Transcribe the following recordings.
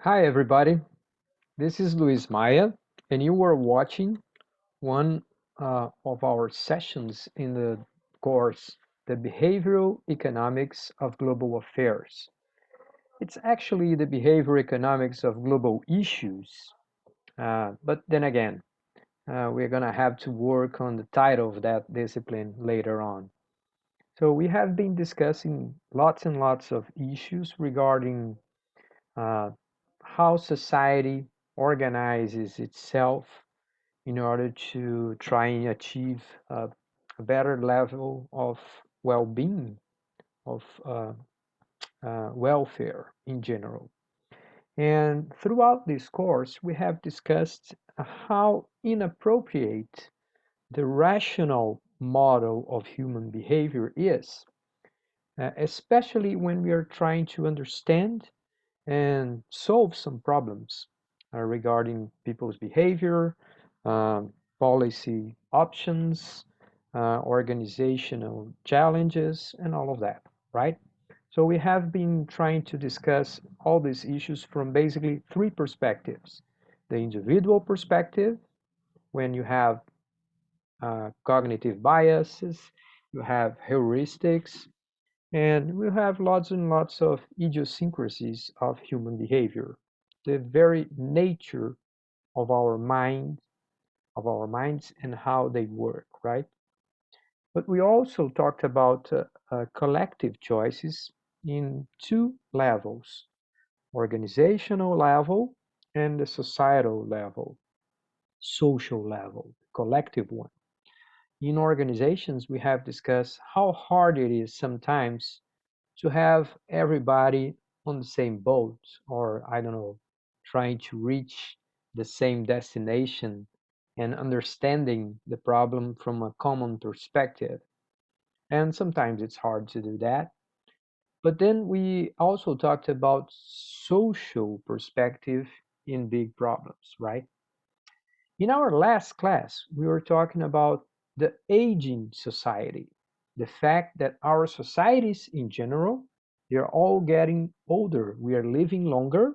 Hi everybody, this is Luiz Maia, and you are watching one of our sessions in the course, The Behavioral Economics of Global Affairs. It's actually the behavioral economics of global issues, but then again, we're going to have to work on the title of that discipline later on. So we have been discussing lots and lots of issues regarding uh, how society organizes itself in order to try and achieve a better level of well-being, of welfare in general. And throughout this course, we have discussed how inappropriate the rational model of human behavior is, especially when we are trying to understand and solve some problems regarding people's behavior, policy options, organizational challenges, and all of that, right? So we have been trying to discuss all these issues from basically three perspectives. The individual perspective, when you have cognitive biases, you have heuristics, and we have lots and lots of idiosyncrasies of human behavior, the very nature of our mind, of our minds and how they work, right? But we also talked about collective choices in two levels, organizational level and the societal level, social level, collective one. In organizations, we have discussed how hard it is sometimes to have everybody on the same boat, or I don't know, trying to reach the same destination and understanding the problem from a common perspective. And sometimes it's hard to do that. But then we also talked about social perspective in big problems, right? In our last class, we were talking about the aging society, the fact that our societies in general, they're all getting older. We are living longer,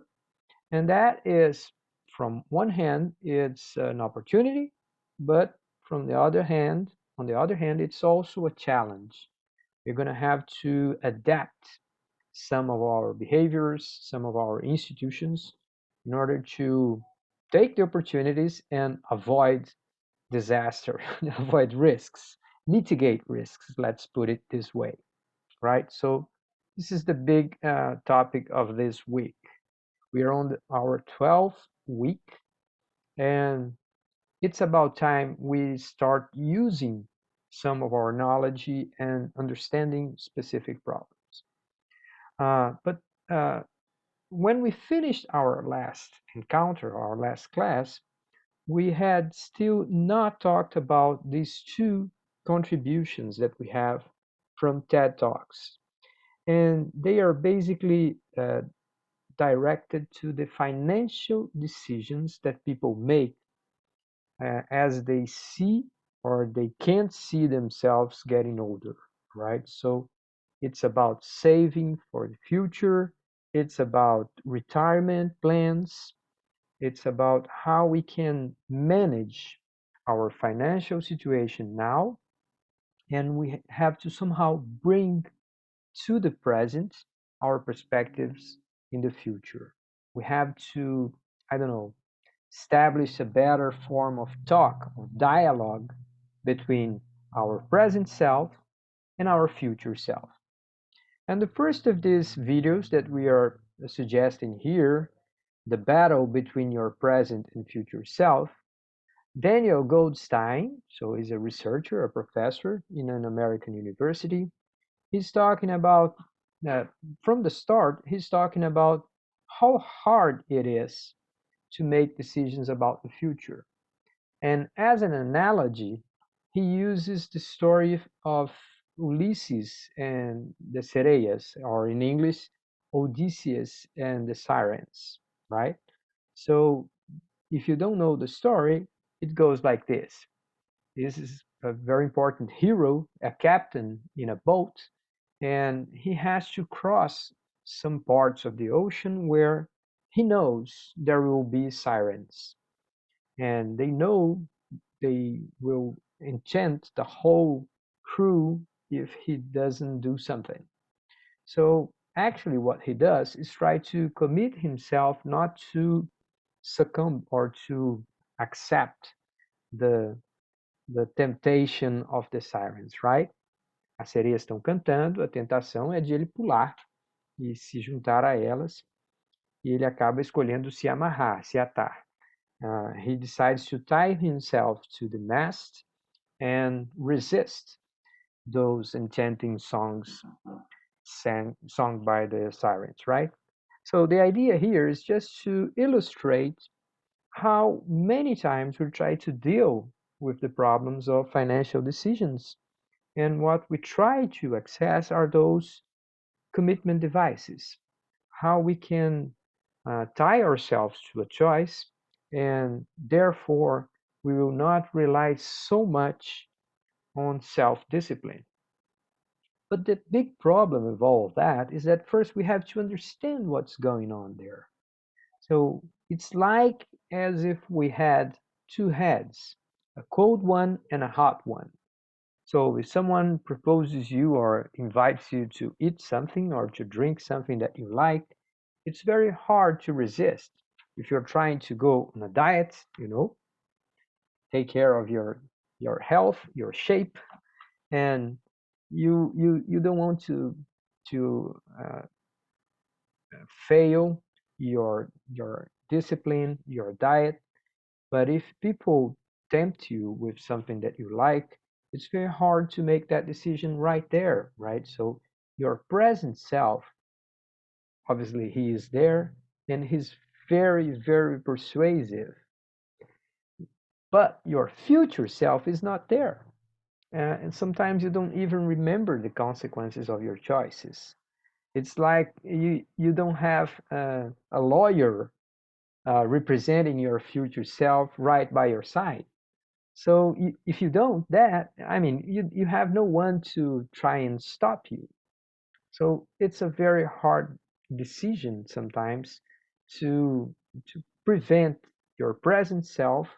and that is, from one hand, it's an opportunity, but from the other hand, on the other hand, it's also a challenge. We're going to have to adapt some of our behaviors, some of our institutions, in order to take the opportunities and avoid disaster, avoid risks, mitigate risks, let's put it this way, right? So, this is the big topic of this week. We are on our 12th week, and it's about time we start using some of our knowledge and understanding specific problems. But when we finished our last encounter, our last class, we had still not talked about these two contributions that we have from TED Talks. And they are basically directed to the financial decisions that people make as they see or they can't see themselves getting older, right? So it's about saving for the future, it's about retirement plans, it's about how we can manage our financial situation now, and we have to somehow bring to the present our perspectives in the future. We have to, I don't know, establish a better form of talk, of dialogue between our present self and our future self. And the first of these videos that we are suggesting here, the battle between your present and future self, Daniel Goldstein, so he's a researcher, a professor in an American university. He's talking about, uh, from the start, he's talking about how hard it is to make decisions about the future. And as an analogy, he uses the story of Ulysses and the Sereias, or in English, Odysseus and the Sirens, right? So if you don't know the story, it goes like this. This is a very important hero, a captain in a boat, and he has to cross some parts of the ocean where he knows there will be sirens, and they know they will enchant the whole crew if he doesn't do something. So actually what he does is try to commit himself not to succumb or to accept the the temptation of the sirens, right? As sereias estão cantando, a tentação é de ele pular e se juntar a elas, e ele acaba escolhendo se amarrar, se atar. He decides to tie himself to the mast and resist those enchanting songs sung by the sirens, right? So the idea here is just to illustrate how many times we try to deal with the problems of financial decisions. And what we try to access are those commitment devices, how we can tie ourselves to a choice, and therefore we will not rely so much on self-discipline. But the big problem of all of that is that first we have to understand what's going on there. So it's like as if we had two heads, a cold one and a hot one. So if someone proposes you or invites you to eat something or to drink something that you like, it's very hard to resist. If you're trying to go on a diet, take care of your health, your shape, and you don't want to fail your discipline, your diet. But if people tempt you with something that you like, it's very hard to make that decision right there, right? So your present self, obviously he is there and he's very, very persuasive. But your future self is not there. And sometimes you don't even remember the consequences of your choices. It's like you don't have a lawyer representing your future self right by your side. So if you don't that, I mean, you have no one to try and stop you. So it's a very hard decision sometimes to prevent your present self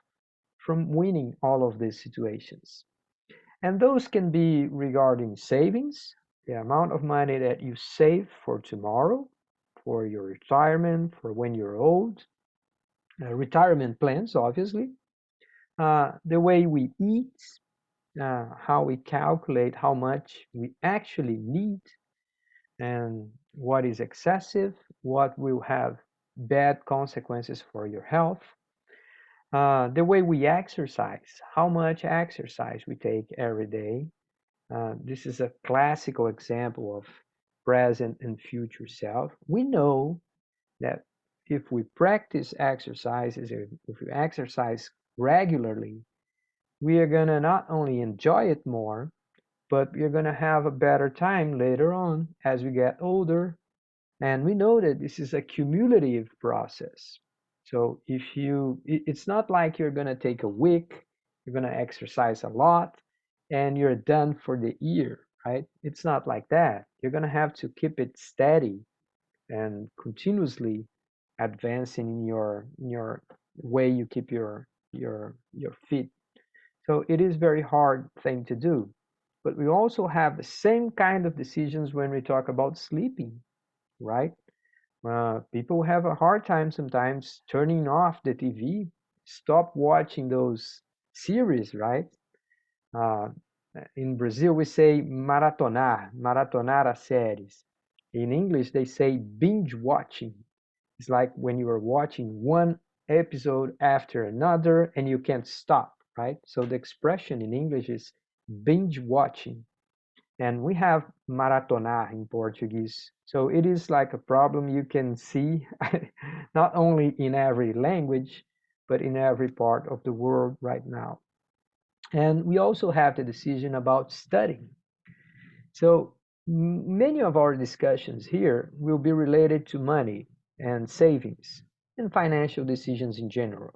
from winning all of these situations. And those can be regarding savings, the amount of money that you save for tomorrow, for your retirement, for when you're old, retirement plans, obviously, the way we eat, how we calculate how much we actually need, and what is excessive, what will have bad consequences for your health. The way we exercise, how much exercise we take every day. This is a classical example of present and future self. We know that if we practice exercises, if we exercise regularly, we are going to not only enjoy it more, but we're going to have a better time later on as we get older. And we know that this is a cumulative process. So it's not like you're going to take a week, you're going to exercise a lot, and you're done for the year, right? It's not like that. You're going to have to keep it steady and continuously advancing in your way you keep your feet. So it is very hard thing to do. But we also have the same kind of decisions when we talk about sleeping, right? People have a hard time sometimes turning off the TV, stop watching those series, right? Uh, in Brazil, we say maratonar as séries. In English, they say binge watching. It's like when you are watching one episode after another and you can't stop, right? So the expression in English is binge watching. And we have maratonar in Portuguese. So it is like a problem you can see not only in every language, but in every part of the world right now. And we also have the decision about studying. So many of our discussions here will be related to money and savings and financial decisions in general.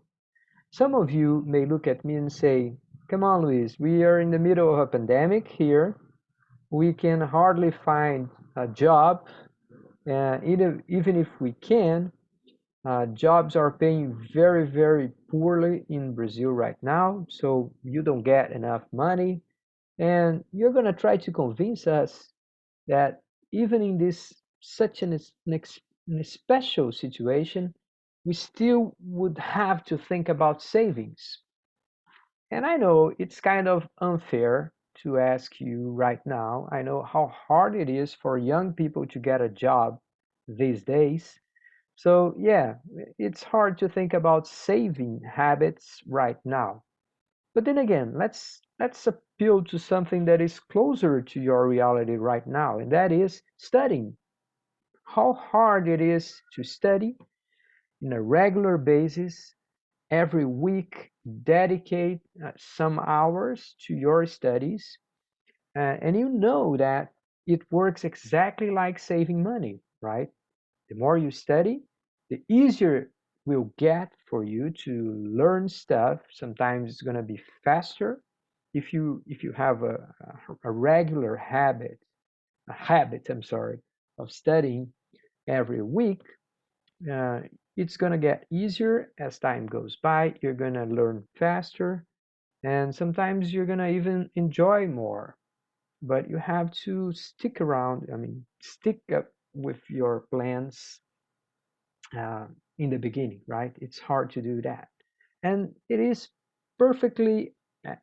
Some of you may look at me and say, come on, Luiz, we are in the middle of a pandemic here. We can hardly find a job, even if we can, Jobs are paying very, very poorly in Brazil right now, so you don't get enough money. And you're going to try to convince us that even in this such an special situation, we still would have to think about savings. And I know it's kind of unfair to ask you right now. I know how hard it is for young people to get a job these days. So, yeah, it's hard to think about saving habits right now. But then again, let's appeal to something that is closer to your reality right now, and that is studying. How hard it is to study in a regular basis every week, dedicate some hours to your studies, and you know that it works exactly like saving money, right? The more you study, the easier it will get for you to learn stuff. Sometimes it's going to be faster if you have a regular habit, I'm sorry, of studying every week. Uh, it's going to get easier as time goes by. You're going to learn faster, and sometimes you're going to even enjoy more. But you have to stick around, I mean, stick up with your plans uh, in the beginning, right? It's hard to do that. And it is perfectly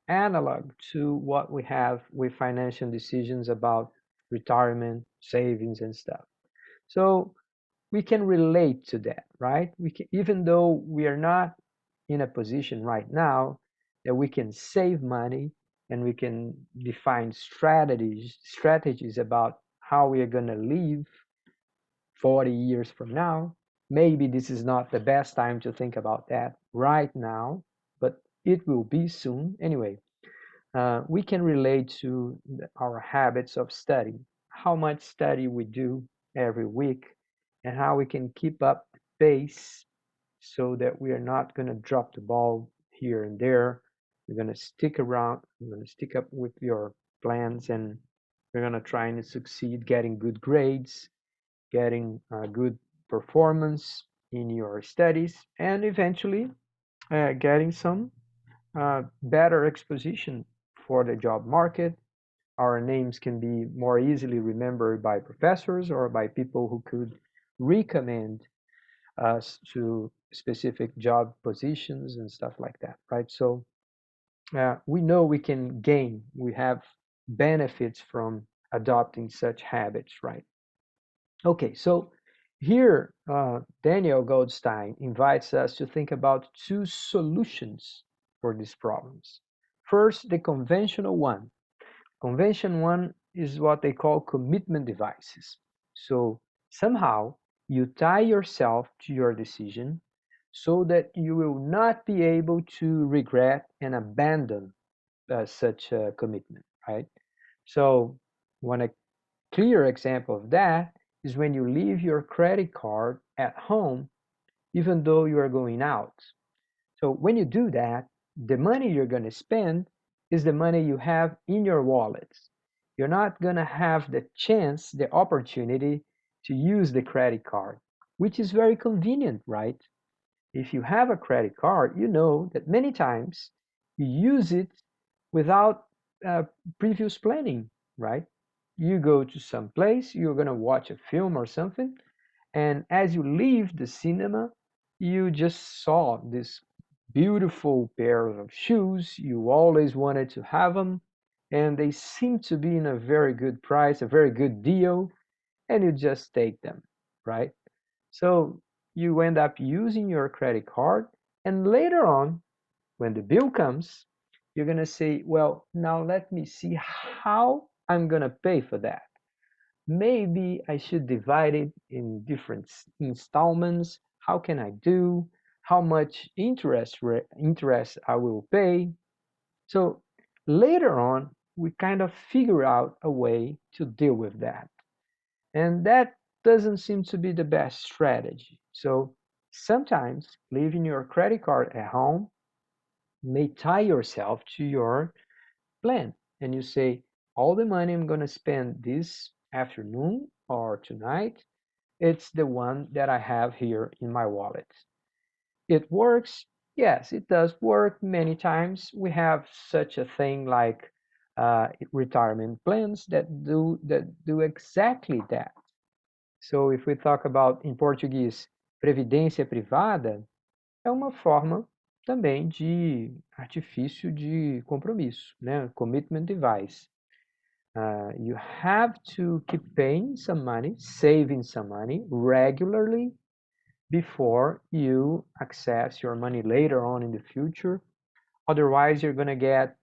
analog to what we have with financial decisions about retirement, savings, and stuff. So we can relate to that, right? We can, even though we are not in a position right now that we can save money and we can define strategies about how we are going to live 40 years from now. Maybe this is not the best time to think about that right now, but it will be soon. Anyway, we can relate to our habits of study, how much study we do every week, and how we can keep up the pace so that we are not going to drop the ball here and there. We're going to stick around, we're going to stick up with your plans, and we're going to try and succeed getting good grades, getting good performance in your studies, and eventually getting some better exposition for the job market. Our names can be more easily remembered by professors or by people who could recommend us to specific job positions and stuff like that, right? So we know we can gain, we have benefits from adopting such habits, right? Okay, so here Daniel Goldstein invites us to think about two solutions for these problems. First, the conventional one. Convention one is what they call commitment devices. So somehow you tie yourself to your decision so that you will not be able to regret and abandon such a commitment, right? So one clear example of that is when you leave your credit card at home, even though you are going out. So when you do that, the money you're going to spend is the money you have in your wallet. You're not going to have the chance, the opportunity to use the credit card, which is very convenient, right? If you have a credit card, you know that many times you use it without uh, previous planning, right? You go to some place, you're going to watch a film or something, and as you leave the cinema, you just saw this beautiful pair of shoes. You always wanted to have them, and they seem to be in a very good price, a very good deal, and you just take them, right? So you end up using your credit card, and later on, when the bill comes, you're going to say, well, now let me see how I'm going to pay for that. Maybe I should divide it in different installments. How can I do? How much interest I will pay? So later on, we kind of figure out a way to deal with that. And that doesn't seem to be the best strategy. So sometimes leaving your credit card at home may tie yourself to your plan. And you say, all the money I'm going to spend this afternoon or tonight, It's the one that I have here in my wallet. It works. Yes, it does work many times. We have such a thing like retirement plans that do exactly that. So if we talk about em português previdência privada, é uma forma também de artifício de compromisso, né? Commitment device. You have to keep paying some money, saving some money regularly before you access your money later on in the future. Otherwise, you're going to get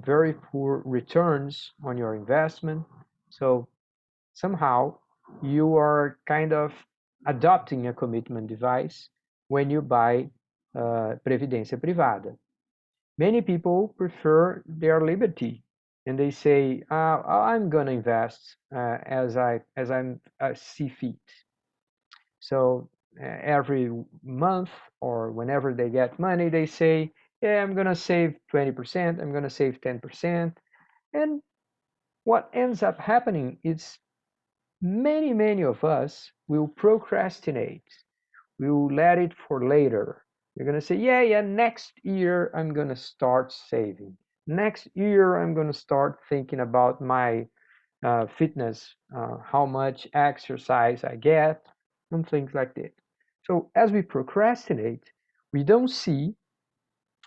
very poor returns on your investment. So somehow you are kind of adopting a commitment device when you buy Previdência Privada. Many people prefer their liberty and they say, I'm going to invest as I see fit. So every month or whenever they get money, they say, yeah, I'm going to save 20%, I'm going to save 10%. And what ends up happening is many of us will procrastinate. We will let it for later. You're going to say, yeah, next year I'm going to start saving. Next year I'm going to start thinking about my fitness, how much exercise I get, and things like that. So as we procrastinate, we don't see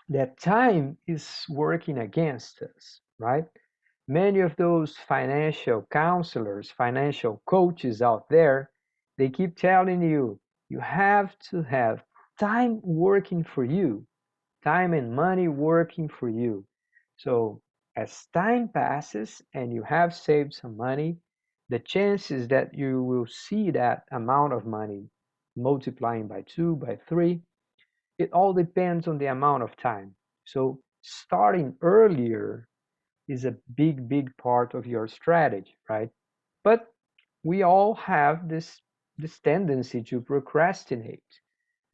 that time is working against us, right? Many of those financial counselors, financial coaches out there, they keep telling you, you have to have time working for you, time and money working for you. So as time passes and you have saved some money, the chances that you will see that amount of money multiplying by 2, by 3, it all depends on the amount of time. So starting earlier is a big part of your strategy, right? But we all have this tendency to procrastinate,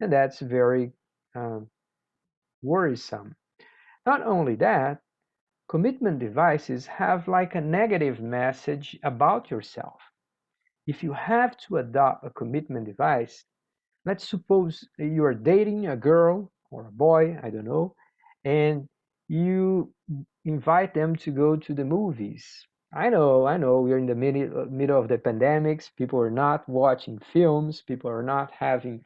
and that's very um, worrisome. Not only that, commitment devices have like a negative message about yourself. If you have to adopt a commitment device, let's suppose you are dating a girl or a boy, I don't know, and you invite them to go to the movies. I know, we're in the middle of the pandemics. People are not watching films. People are not having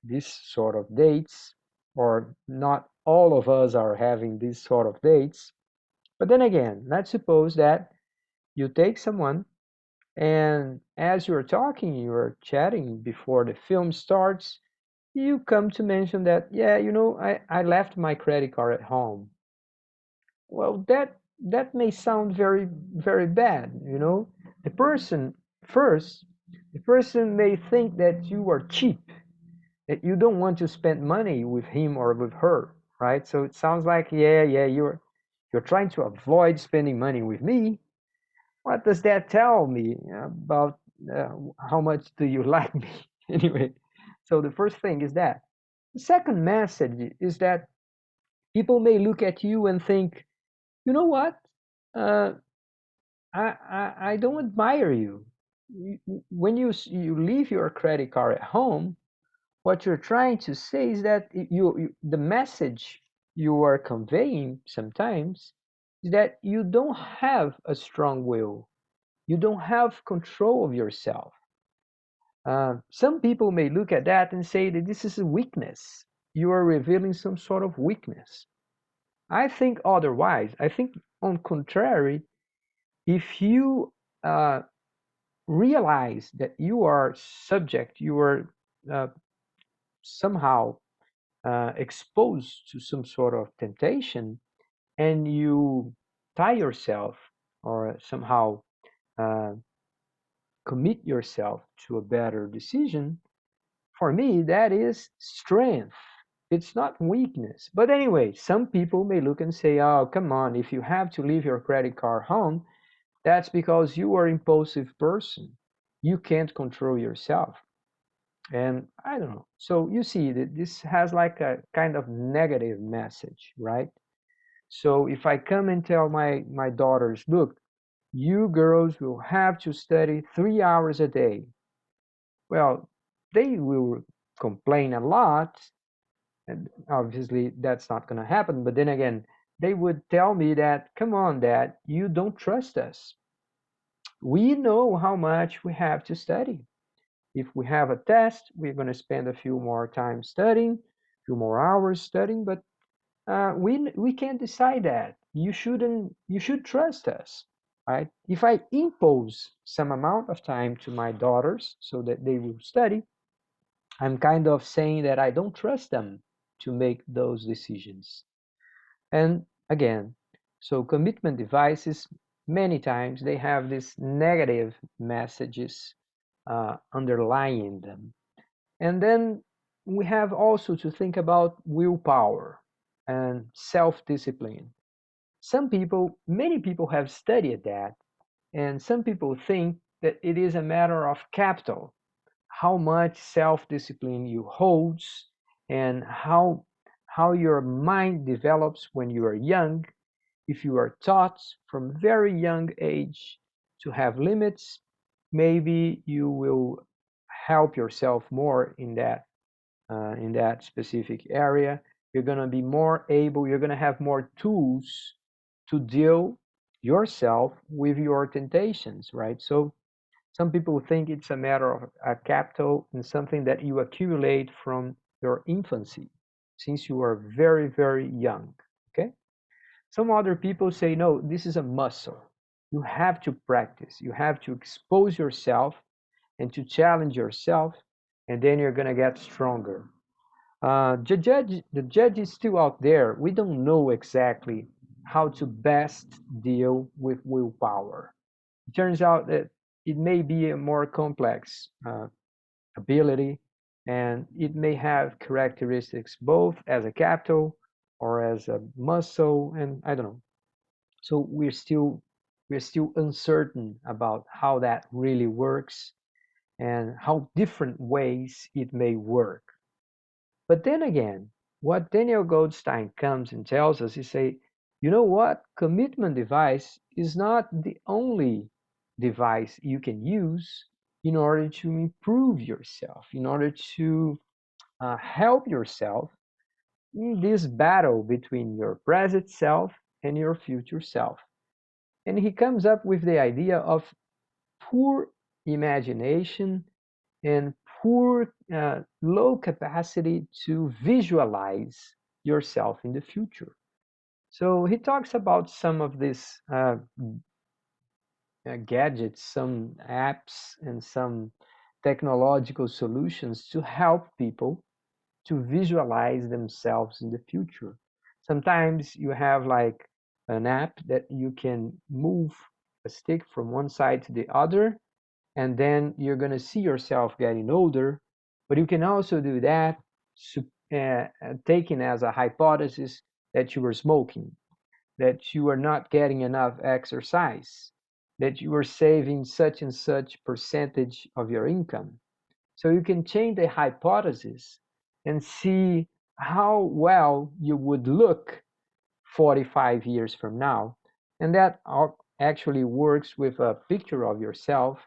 this sort of dates, or not all of us are having these sort of dates. But then again, let's suppose that you take someone and as you're talking, you're chatting before the film starts, you come to mention that, yeah, I left my credit card at home. Well, that may sound very bad. The person first, the person may think that you are cheap, that you don't want to spend money with him or with her, right? So it sounds like, yeah, you're trying to avoid spending money with me. What does that tell me about how much do you like me? Anyway, so the first thing is that. The second message is that people may look at you and think, you know what? Uh, I don't admire you. When you leave your credit card at home, what you're trying to say is that the message you are conveying sometimes is that you don't have a strong will. You don't have control of yourself. Some people may look at that and say that this is a weakness. You are revealing some sort of weakness. I think otherwise. I think, on contrary, if you uh, realize that you are subject, you are uh, somehow exposed to some sort of temptation, and you tie yourself or somehow uh, commit yourself to a better decision, for me, that is strength. It's not weakness. But anyway, some people may look and say, oh, come on, if you have to leave your credit card home, that's because you are an impulsive person. You can't control yourself. And I don't know. So you see that this has like a kind of negative message, right? So if I come and tell my daughters, look, you girls will have to study 3 hours a day. well, they will complain a lot, and obviously that's not going to happen. But then again, they would tell me that, come on, Dad, you don't trust us. We know how much we have to study. If we have a test, we're going to spend a few more time studying, a few more hours studying, but we can't decide that. You should trust us, right? If I impose some amount of time to my daughters so that they will study, I'm kind of saying that I don't trust them to make those decisions. And again, so commitment devices, many times they have these negative messages underlying them. And then we have also to think about willpower and self-discipline. Many people have studied that, and some people think that it is a matter of capital, how much self-discipline you holds, and how your mind develops when you are young. If you are taught from very young age to have limits, maybe you will help yourself more in that specific area. You're going to be more able, you're going to have more tools to deal yourself with your temptations, right? So some people think it's a matter of a capital and something that you accumulate from your infancy, since you are very, very young, okay? Some other people say, no, this is a muscle. You have to practice, you have to expose yourself and to challenge yourself, and then you're going to get stronger. The judge is still out there. We don't know exactly how to best deal with willpower. It turns out that it may be a more complex ability, and it may have characteristics both as a capital or as a muscle, and I don't know. So we're still uncertain about how that really works and how different ways it may work. But then again, what Daniel Goldstein comes and tells us is say, you know what? Commitment device is not the only device you can use in order to improve yourself, in order to help yourself in this battle between your present self and your future self. And he comes up with the idea of poor imagination and poor, low capacity to visualize yourself in the future. So he talks about some of these gadgets, some apps, and some technological solutions to help people to visualize themselves in the future. Sometimes you have like an app that you can move a stick from one side to the other, and then you're going to see yourself getting older. But you can also do that taking as a hypothesis that you were smoking, that you are not getting enough exercise, that you are saving such and such percentage of your income. So you can change the hypothesis and see how well you would look 45 years from now. And that actually works with a picture of yourself.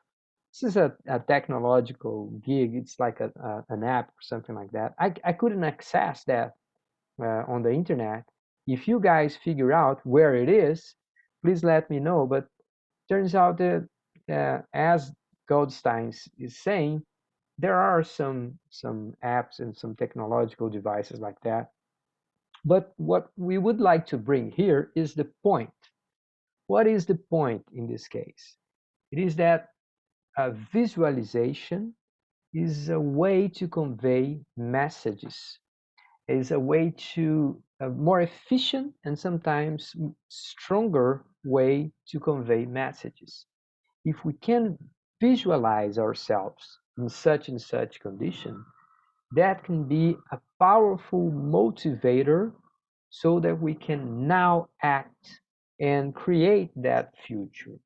This is a technological gig. It's like an app or something like that. I couldn't access that on the internet. If you guys figure out where it is, please let me know. But turns out that, as Goldstein is saying, there are some apps and some technological devices like that. But what we would like to bring here is the point. What is the point in this case? It is that a visualization is a way to convey messages, is a way to a more efficient and sometimes stronger way to convey messages. If we can visualize ourselves in such and such condition, that can be a powerful motivator so that we can now act and create that future.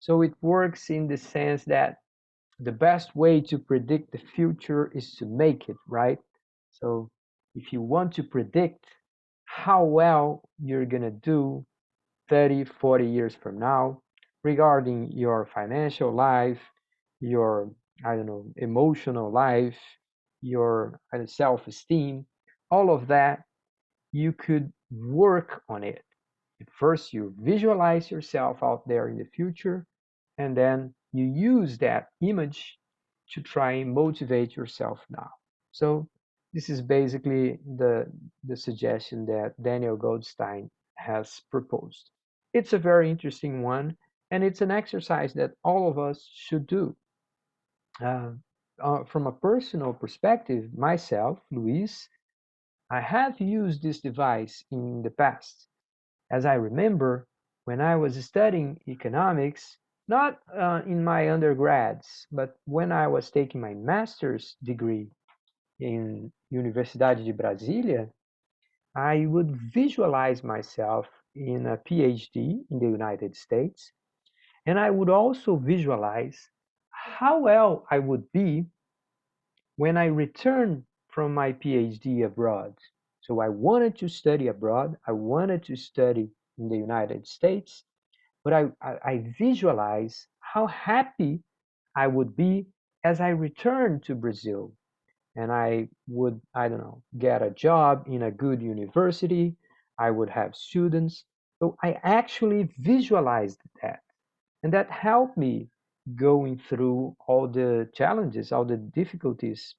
So it works in the sense that the best way to predict the future is to make it, right? So if you want to predict how well you're going to do 30, 40 years from now regarding your financial life, your I don't know, emotional life, your self-esteem, all of that, you could work on it. First, you visualize yourself out there in the future, and then you use that image to try and motivate yourself now. So this is basically the suggestion that Daniel Goldstein has proposed. It's a very interesting one, and it's an exercise that all of us should do. Uh, from a personal perspective, myself, Luiz, I have used this device in the past. As I remember, when I was studying economics, not in my undergrads, but when I was taking my master's degree in Universidade de Brasília, I would visualize myself in a PhD in the United States, and I would also visualize how well I would be when I returned from my PhD abroad. So I wanted to study abroad, I wanted to study in the United States, but I visualize how happy I would be as I returned to Brazil. And I would, I don't know, get a job in a good university. I would have students. So I actually visualized that. And that helped me going through all the challenges, all the difficulties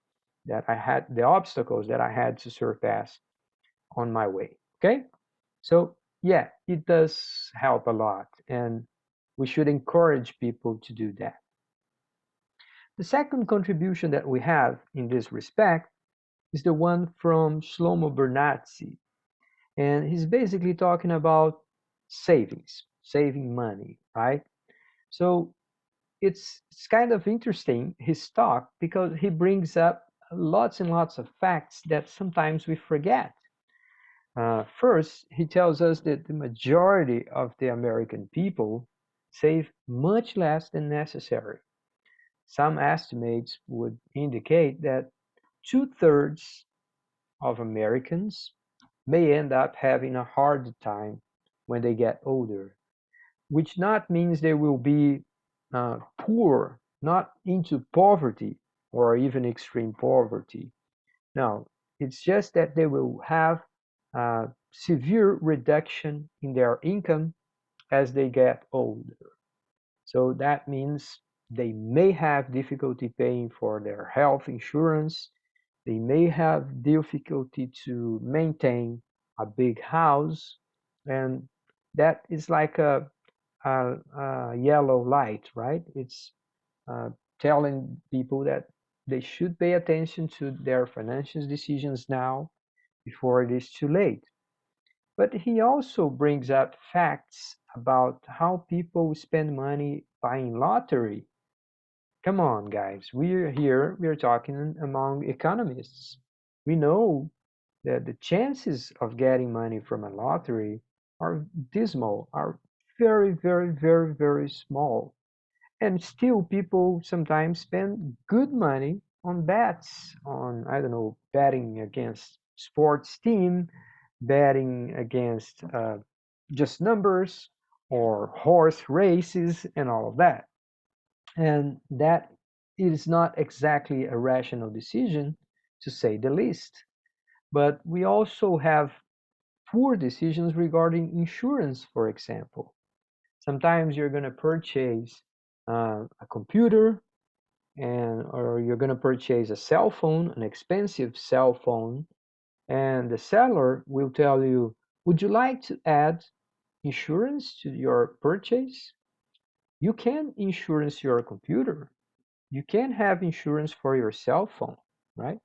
that I had, the obstacles that I had to surpass on my way. Okay? So, yeah, it does help a lot. And we should encourage people to do that. The second contribution that we have in this respect is the one from Shlomo Bernatzi. And he's basically talking about savings, saving money, right? So it's kind of interesting, his talk, because he brings up lots and lots of facts that sometimes we forget. First, he tells us that the majority of the American people save much less than necessary. Some estimates would indicate that two-thirds of Americans may end up having a hard time when they get older, which not means they will be poor, not into poverty or even extreme poverty. No, it's just that they will have a severe reduction in their income as they get older. So that means they may have difficulty paying for their health insurance. They may have difficulty to maintain a big house. And that is like a yellow light, right? It's uh, telling people that they should pay attention to their financial decisions now before it is too late. But he also brings up facts about how people spend money buying lottery. Come on, guys, we're here, we're talking among economists. We know that the chances of getting money from a lottery are dismal, are very, very, very, very small. And still, people sometimes spend good money on bets, on, I don't know, betting against sports team, betting against just numbers or horse races and all of that. And that is not exactly a rational decision, to say the least. But we also have poor decisions regarding insurance, for example. Sometimes you're going to purchase a computer or you're going to purchase a cell phone, an expensive cell phone, and the seller will tell you, would you like to add insurance to your purchase? You can insurance your computer. You can have insurance for your cell phone, right?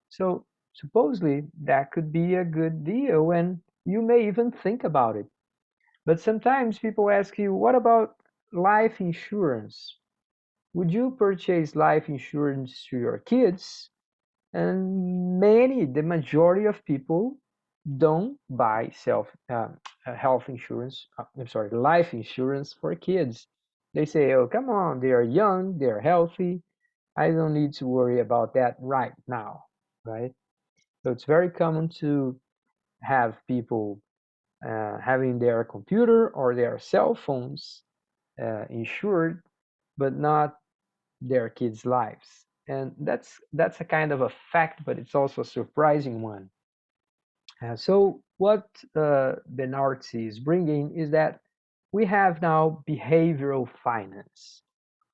So supposedly that could be a good deal and you may even think about it. But sometimes people ask you, what about life insurance? Would you purchase life insurance to your kids? And the majority of people don't buy health insurance. I'm sorry, life insurance for kids. They say, "Oh, come on, they are young, they are healthy. I don't need to worry about that right now," right? So it's very common to have people having their computer or their cell phones insured, but not their kids' lives. And that's a kind of a fact, but it's also a surprising one. So what Benartzi is bringing is that we have now behavioral finance.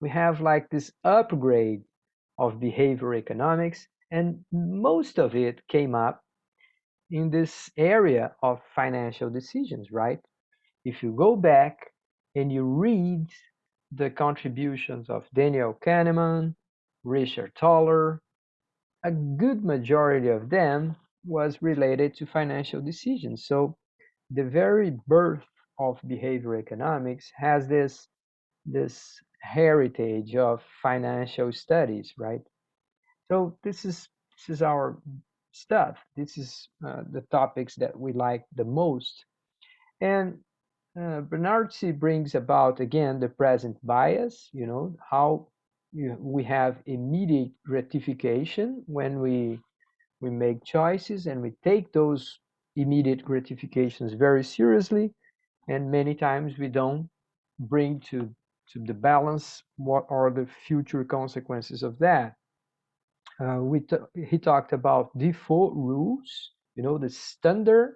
We have like this upgrade of behavior economics, and most of it came up in this area of financial decisions, right? If you go back and you read the contributions of Daniel Kahneman, Richard Thaler, a good majority of them was related to financial decisions. So the very birth of behavior economics has this heritage of financial studies, right? So this is our stuff. This is the topics that we like the most. And Bernardsi brings about again the present bias. How we have immediate gratification when we make choices, and we take those immediate gratifications very seriously, and many times we don't bring to the balance what are the future consequences of that. He talked about default rules, the standard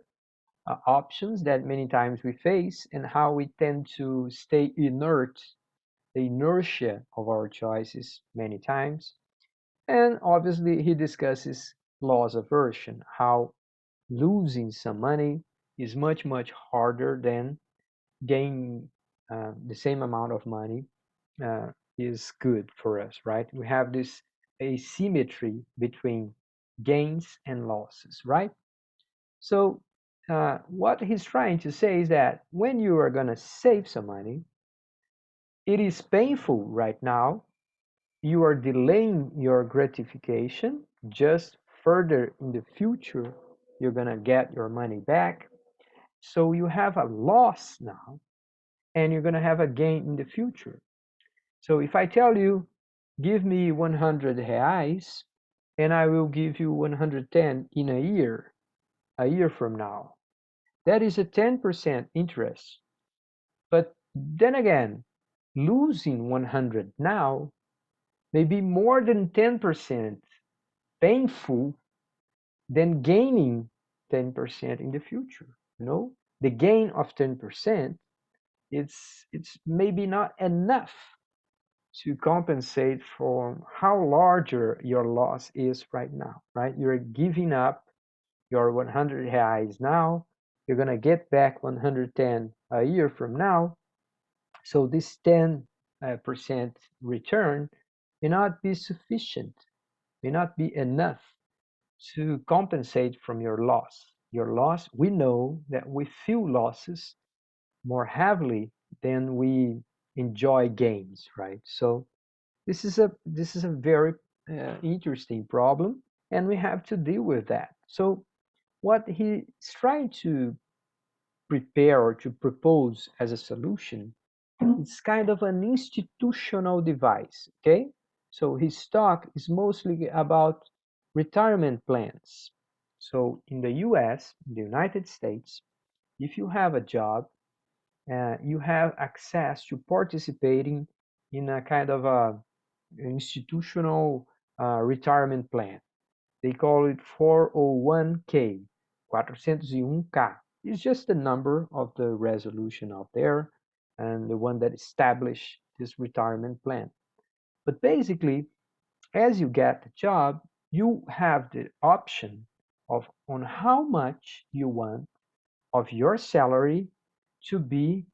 options that many times we face, and how we tend to stay inert, the inertia of our choices many times. And obviously, he discusses loss aversion, how losing some money is much, much harder than gaining the same amount of money uh, is good for us, right? We have this asymmetry between gains and losses, right? So, what he's trying to say is that when you are going to save some money, it is painful right now. You are delaying your gratification. Just further in the future, you're going to get your money back. So, you have a loss now, and you're going to have a gain in the future. So, if I tell you, give me 100 reais, and I will give you 110 in a year from now, that is a 10% interest. But then again, losing 100 now may be more than 10% painful than gaining 10% in the future. The gain of 10%, it's maybe not enough to compensate for how larger your loss is right now, right? You're giving up your 100 reais now, you're going to get back 110 a year from now. So this 10% return may not be sufficient, may not be enough to compensate from your loss. Your loss, we know that we feel losses more heavily than we enjoy gains, right? So this is a very interesting problem, and we have to deal with that. So what he's trying to prepare or to propose as a solution, it's kind of an institutional device, okay? So his talk is mostly about retirement plans. So in the US, in the United States, if you have a job, you have access to participating in a kind of a institutional retirement plan. They call it 401k, 401k. It's just the number of the resolution out there and the one that established this retirement plan. But basically, as you get the job, you have the option of on how much you want of your salary to be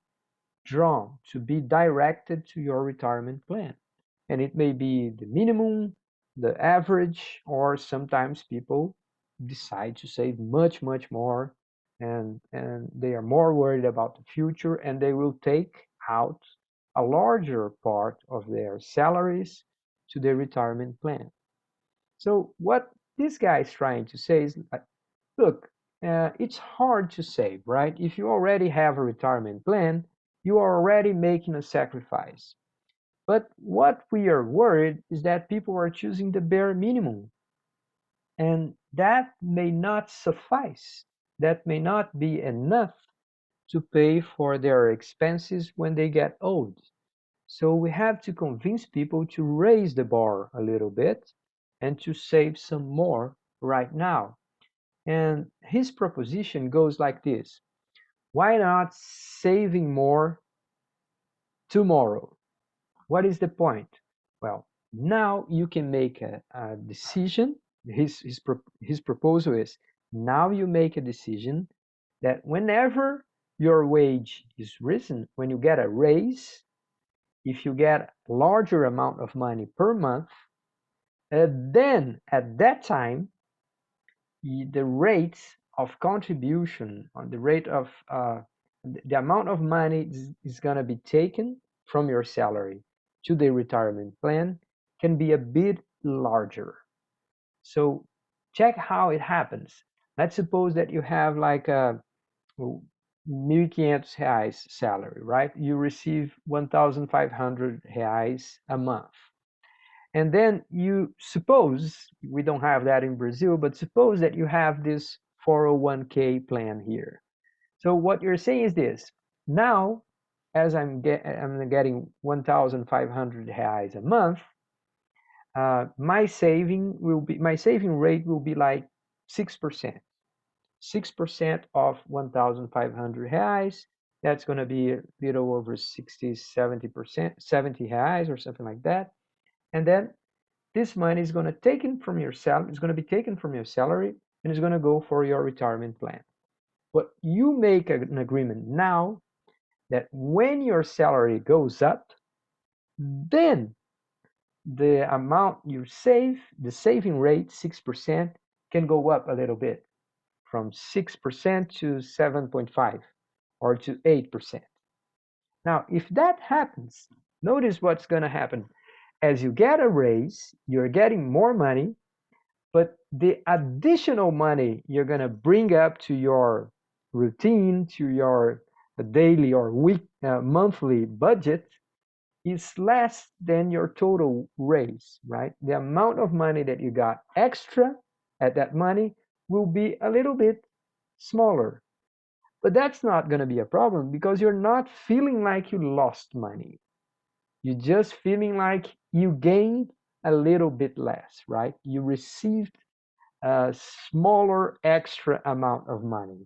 drawn, to be directed to your retirement plan. And it may be the minimum, the average, or sometimes people decide to save much, much more, and they are more worried about the future, and they will take out a larger part of their salaries to their retirement plan. So what this guy is trying to say is, look, it's hard to save, right? If you already have a retirement plan, you are already making a sacrifice. But what we are worried is that people are choosing the bare minimum, and that may not suffice. That may not be enough to pay for their expenses when they get old. So we have to convince people to raise the bar a little bit and to save some more right now. And his proposition goes like this: why not saving more tomorrow? What is the point? Well, now you can make a decision. His proposal is, now you make a decision that whenever your wage is risen, when you get a raise, if you get a larger amount of money per month, then at that time, the rate of contribution, on the rate of the amount of money is going to be taken from your salary to the retirement plan can be a bit larger. So check how it happens. Let's suppose that you have like a 1.500 reais salary, right? You receive 1,500 reais a month. And then you suppose, we don't have that in Brazil, but suppose that you have this 401k plan here. So what you're saying is this: now, as I'm getting 1,500 reais a month, my saving rate will be like 6%. 6% of 1,500 reais. That's going to be a little over 60, 70%, 70 reais or something like that. And then this money is going to taken from your salary. It's going to be taken from your salary and it's going to go for your retirement plan. But you make an agreement now that when your salary goes up, then the amount you save, the saving rate, 6%, can go up a little bit from 6% to 7.5 or to 8%. Now, if that happens, notice what's going to happen. As you get a raise, you're getting more money, but the additional money you're going to bring up to your routine, to your daily or monthly budget is less than your total raise, right? The amount of money that you got extra at that money will be a little bit smaller. But that's not going to be a problem because you're not feeling like you lost money. You're just feeling like you gained a little bit less, right? You received a smaller extra amount of money.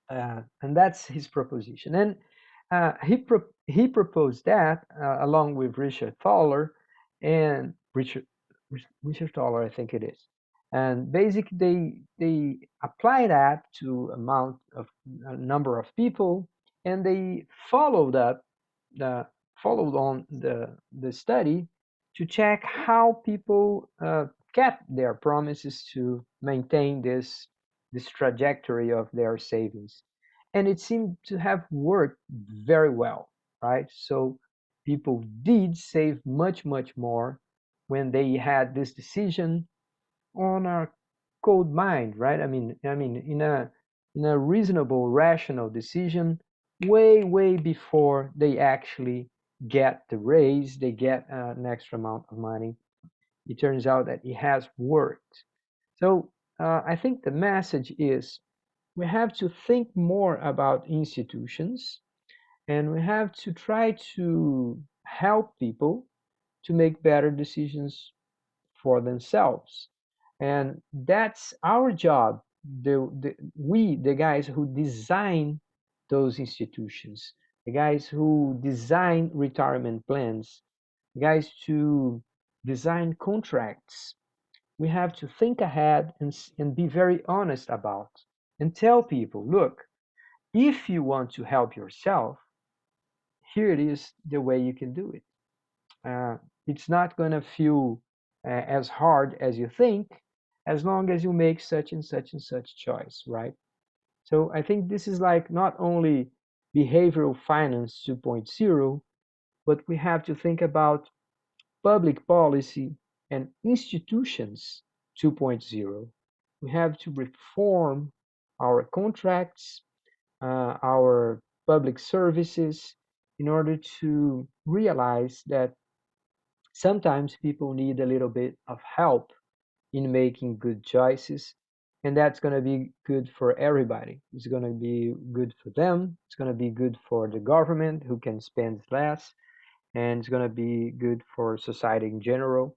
And that's his proposition. And he proposed that along with Richard Thaler and Richard Thaler, I think it is. And basically, they apply that to a number of people, and they the followed on the study to check how people kept their promises to maintain this trajectory of their savings. And it seemed to have worked very well, right? So people did save much, much more when they had this decision on a cold mind, right? I mean, in a reasonable, rational decision, way, way before they actually get the raise, they get an extra amount of money. It turns out that it has worked. So I think the message is we have to think more about institutions and we have to try to help people to make better decisions for themselves. And that's our job. The guys who design those institutions, the guys who design retirement plans, the guys to design contracts, we have to think ahead and be very honest about and tell people, look, if you want to help yourself, here it is the way you can do it. Uh, it's not going to feel as hard as you think as long as you make such and such and such choice, right? So I think this is like not only behavioral finance 2.0, but we have to think about public policy and institutions 2.0. We have to reform our contracts, our public services, in order to realize that sometimes people need a little bit of help in making good choices, and that's going to be good for everybody. It's going to be good for them, it's going to be good for the government who can spend less, and it's going to be good for society in general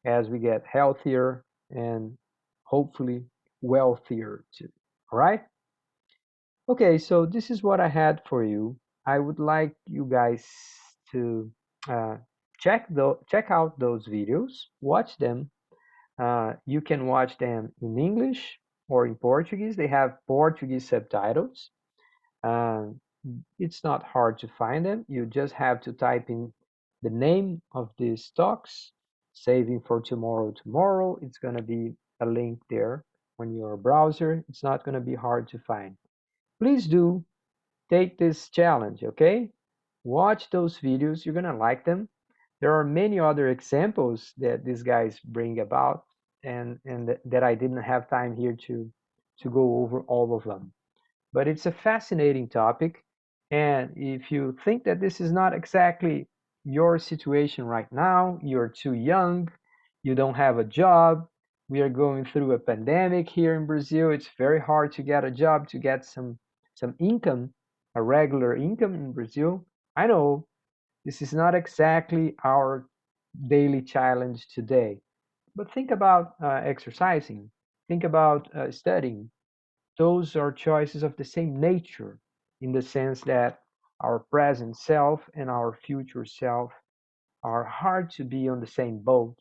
as we get healthier and hopefully wealthier too. All right? Okay, so this is what I had for you. I would like you guys to uh, check out those videos, watch them. You can watch them in English or in Portuguese. They have Portuguese subtitles. Uh, it's not hard to find them. You just have to type in the name of these talks, saving for tomorrow. Tomorrow, it's going to be a link there on your browser. It's not going to be hard to find. Please do take this challenge, okay? Watch those videos. You're going to like them. There are many other examples that these guys bring about, and that I didn't have time here to go over all of them. But it's a fascinating topic. And if you think that this is not exactly your situation right now, you're too young, you don't have a job, we are going through a pandemic here in Brazil, it's very hard to get a job, to get some income, a regular income in Brazil. I know this is not exactly our daily challenge today, but think about exercising, think about studying. Those are choices of the same nature, in the sense that our present self and our future self are hard to be on the same boat.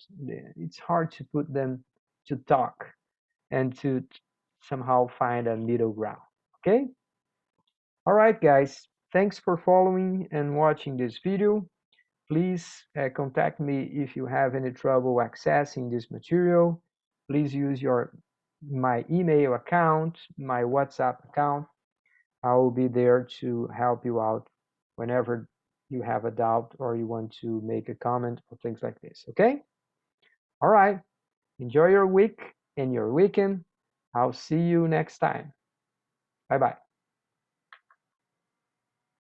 It's hard to put them to talk and to somehow find a middle ground. Okay? All right, guys. Thanks for following and watching this video. Please contact me if you have any trouble accessing this material. Please use my email account, my WhatsApp account. I will be there to help you out whenever you have a doubt or you want to make a comment or things like this. Okay? All right. Enjoy your week and your weekend. I'll see you next time. Bye bye.